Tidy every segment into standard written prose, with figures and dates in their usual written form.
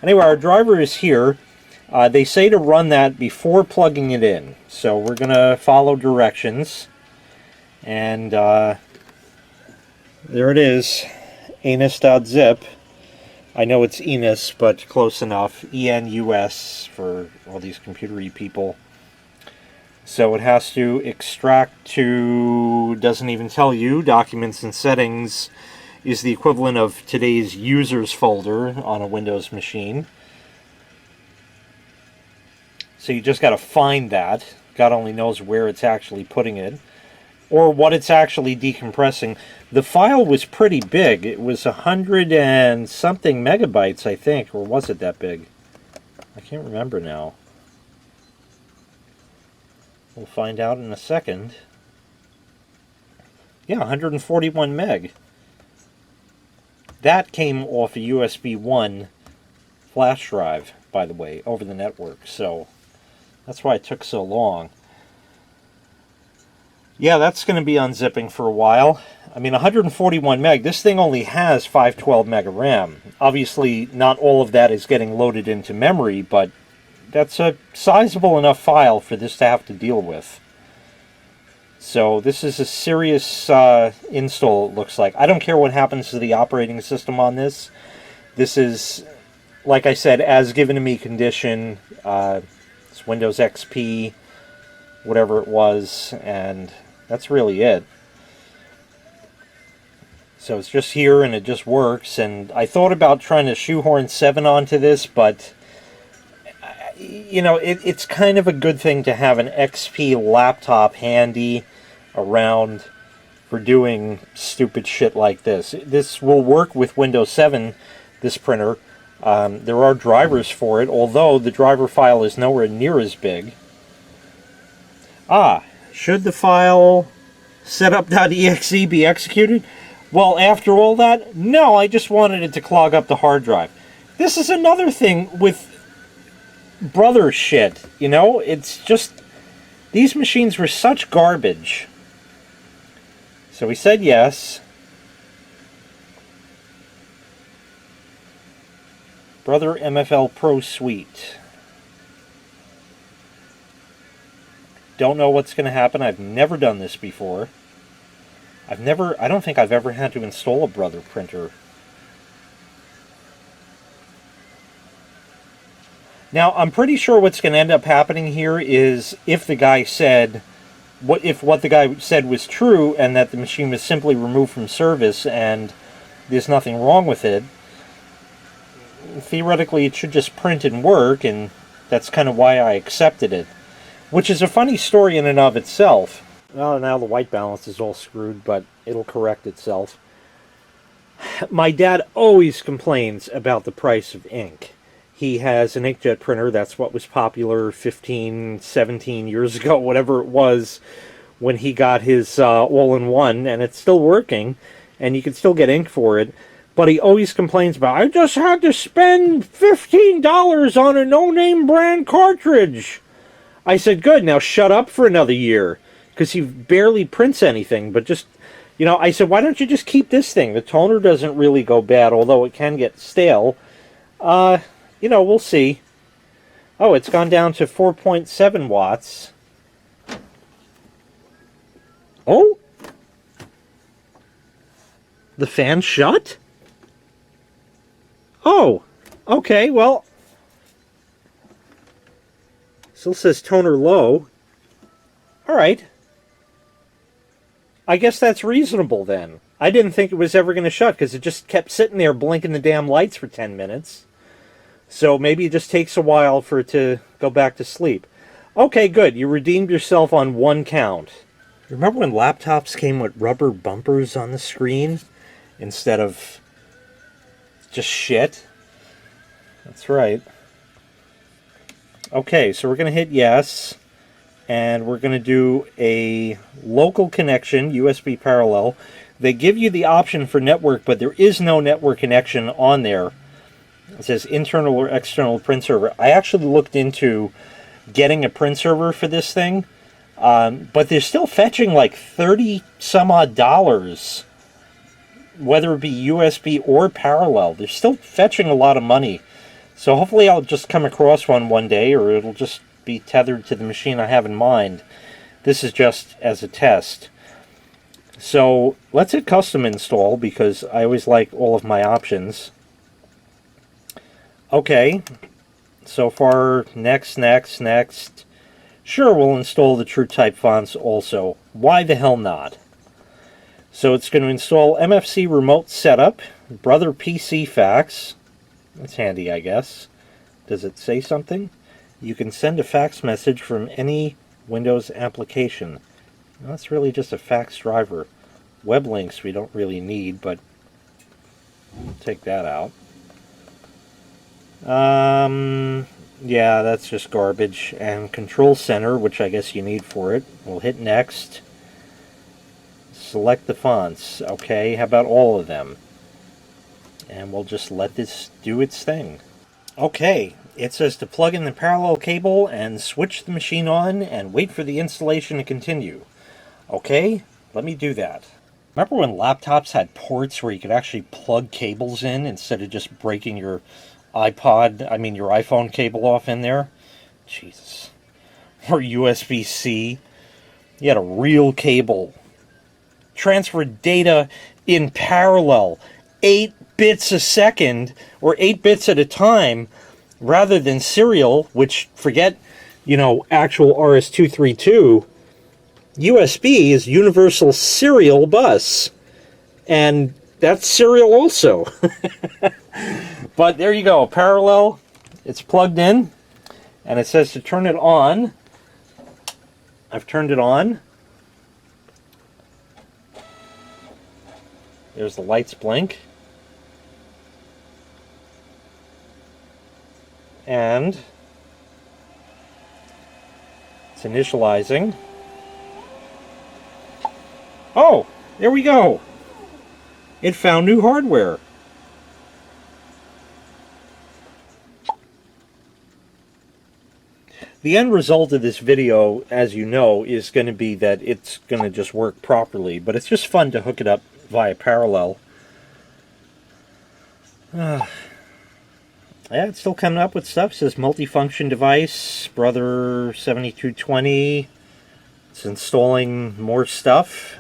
Anyway, our driver is here. They say to run that before plugging it in. So we're going to follow directions. And there it is. Anus.zip. I know it's Enus, but close enough. ENUS for all these computer-y people. So it has to extract to, doesn't even tell you, documents and settings is the equivalent of today's users folder on a Windows machine. So you just got to find that. God only knows where it's actually putting it, or what it's actually decompressing. The file was pretty big. It was 100 and something megabytes, I think, or was it that big? I can't remember now. We'll find out in a second. Yeah, 141 meg. That came off a USB 1 flash drive, by the way, over the network, so that's why it took so long. Yeah, that's going to be unzipping for a while. I mean, 141 meg, this thing only has 512 meg of RAM. Obviously, not all of that is getting loaded into memory, but that's a sizable enough file for this to have to deal with. So this is a serious install, it looks like. I don't care what happens to the operating system on this. This is, like I said, as given to me condition. It's Windows XP, whatever it was, and that's really it. So it's just here and it just works. And I thought about trying to shoehorn 7 onto this, but you know, it's kind of a good thing to have an XP laptop handy around for doing stupid shit like this. This will work with Windows 7, this printer. There are drivers for it, although the driver file is nowhere near as big. Should the file setup.exe be executed? Well, after all that, no, I just wanted it to clog up the hard drive. This is another thing with brother shit, you know? It's just, these machines were such garbage. So we said yes. Brother MFL Pro Suite. Don't know what's going to happen. I've never done this before. I don't think I've ever had to install a Brother printer. Now, I'm pretty sure what's going to end up happening here is if the guy said, if what the guy said was true and that the machine was simply removed from service and there's nothing wrong with it, theoretically it should just print and work, and that's kind of why I accepted it. Which is a funny story in and of itself. Well, now the white balance is all screwed, but it'll correct itself. My dad always complains about the price of ink. He has an inkjet printer. That's what was popular 15, 17 years ago, whatever it was, when he got his all-in-one, and it's still working, and you can still get ink for it. But he always complains about, I just had to spend $15 on a no-name brand cartridge. I said, good, now shut up for another year, because he barely prints anything, but just, you know, I said, why don't you just keep this thing? The toner doesn't really go bad, although it can get stale. You know, we'll see. Oh, it's gone down to 4.7 watts. Oh? The fan shut? Oh, okay, well, still says toner low. All right. I guess that's reasonable then. I didn't think it was ever going to shut because it just kept sitting there blinking the damn lights for 10 minutes. So maybe it just takes a while for it to go back to sleep. Okay, good. You redeemed yourself on one count. Remember when laptops came with rubber bumpers on the screen instead of just shit? That's right. Okay, so we're going to hit yes, and we're going to do a local connection, USB parallel. They give you the option for network, but there is no network connection on there. It says internal or external print server. I actually looked into getting a print server for this thing, but they're still fetching like 30 some odd dollars, whether it be USB or parallel. They're still fetching a lot of money. So hopefully I'll just come across one day, or it'll just be tethered to the machine I have in mind. This is just as a test. So let's hit custom install, because I always like all of my options. Okay, so far next. Sure, we'll install the TrueType fonts also. Why the hell not? So it's going to install MFC Remote Setup, Brother PC Fax. That's handy, I guess. Does it say something? You can send a fax message from any Windows application. Well, that's really just a fax driver. Web links we don't really need, but we'll take that out. Yeah, that's just garbage. And Control Center, which I guess you need for it. We'll hit Next. Select the fonts. Okay, how about all of them? And we'll just let this do its thing. Okay, it says to plug in the parallel cable and switch the machine on and wait for the installation to continue. Okay, let me do that. Remember when laptops had ports where you could actually plug cables in instead of just breaking your your iPhone cable off in there? Jesus. Or USB-C. You had a real cable. Transferred data in parallel. 8 bits a second, or 8 bits at a time, rather than serial, which, forget, actual RS-232. USB is Universal Serial Bus. And that's serial also. But there you go, parallel. It's plugged in, and it says to turn it on. I've turned it on. There's the lights blink. And it's initializing. Oh, there we go. It found new hardware. The end result of this video, as you know, is going to be that it's going to just work properly, but it's just fun to hook it up via parallel. Yeah, it's still coming up with stuff. It says multifunction device, Brother 7220. It's installing more stuff.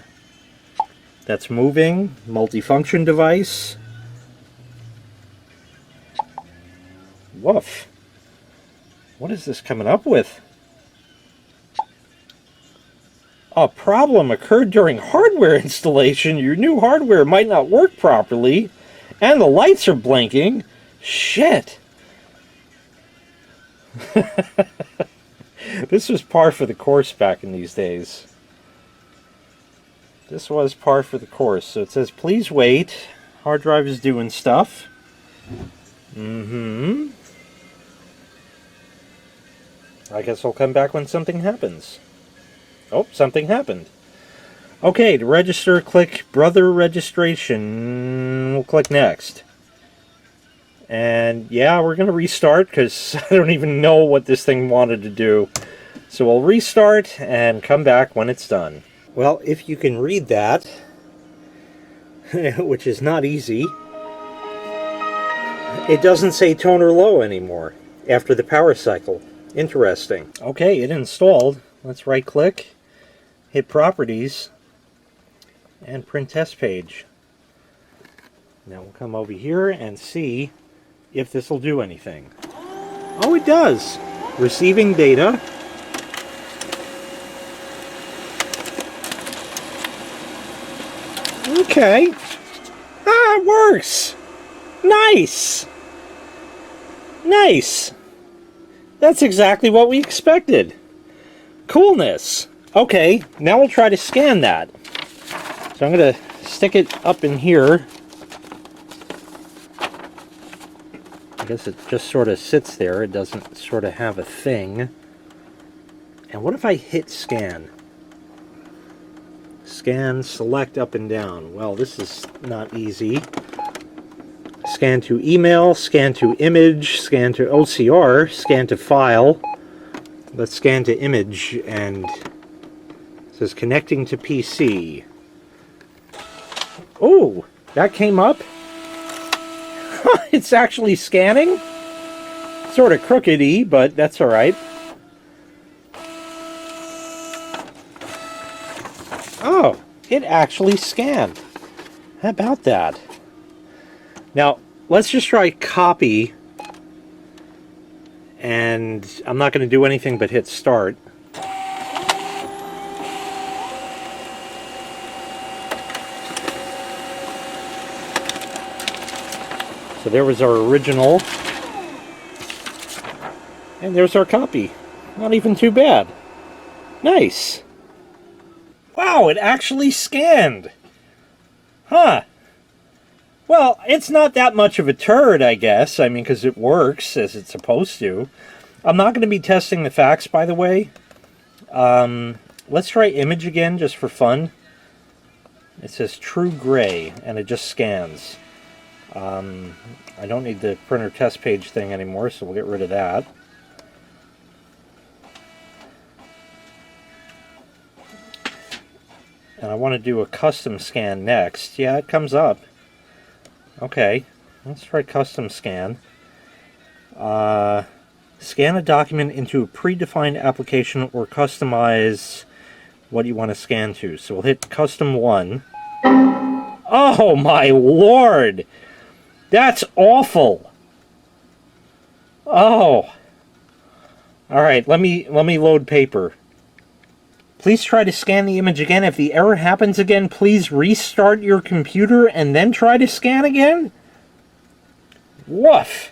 That's moving. Multifunction device. Woof. What is this coming up with? A problem occurred during hardware installation. Your new hardware might not work properly, and the lights are blinking. Shit. This was par for the course back in these days. This was par for the course. So it says, please wait. Hard drive is doing stuff. I guess I'll come back when something happens. Oh, something happened. Okay, to register, click Brother Registration. We'll click Next. And yeah, we're going to restart because I don't even know what this thing wanted to do. So we'll restart and come back when it's done. Well, if you can read that, which is not easy, it doesn't say toner low anymore after the power cycle. Interesting. Okay, it installed. Let's right click, hit Properties, and Print Test Page. Now we'll come over here and see if this will do anything. Oh, it does. Receiving data. Okay. Ah, it works. Nice. Nice. That's exactly what we expected. Coolness. Okay, now we'll try to scan that. So I'm going to stick it up in here. I guess it just sort of sits there. It doesn't sort of have a thing. And what if I hit scan? Scan, select up and down. Well, this is not easy. Scan to email, scan to image, scan to OCR, scan to file. Let's scan to image, and it says connecting to PC. Oh, that came up. It's actually scanning. Sort of crookedy, but that's all right. Oh, it actually scanned. How about that? Now, let's just try copy. And I'm not going to do anything but hit start. So there was our original. And there's our copy. Not even too bad. Nice. Wow, it actually scanned. Huh. Well, it's not that much of a turd, I guess. I mean, because it works as it's supposed to. I'm not going to be testing the fax, by the way. Let's try image again, just for fun. It says true gray, and it just scans. I don't need the printer test page thing anymore, so we'll get rid of that. And I want to do a custom scan next. Yeah, it comes up. Okay, let's try custom scan. Scan a document into a predefined application or customize what you want to scan to. So we'll hit custom 1. Oh my lord! That's awful! Oh. Alright, let me load paper. Please try to scan the image again. If the error happens again, please restart your computer and then try to scan again? Woof!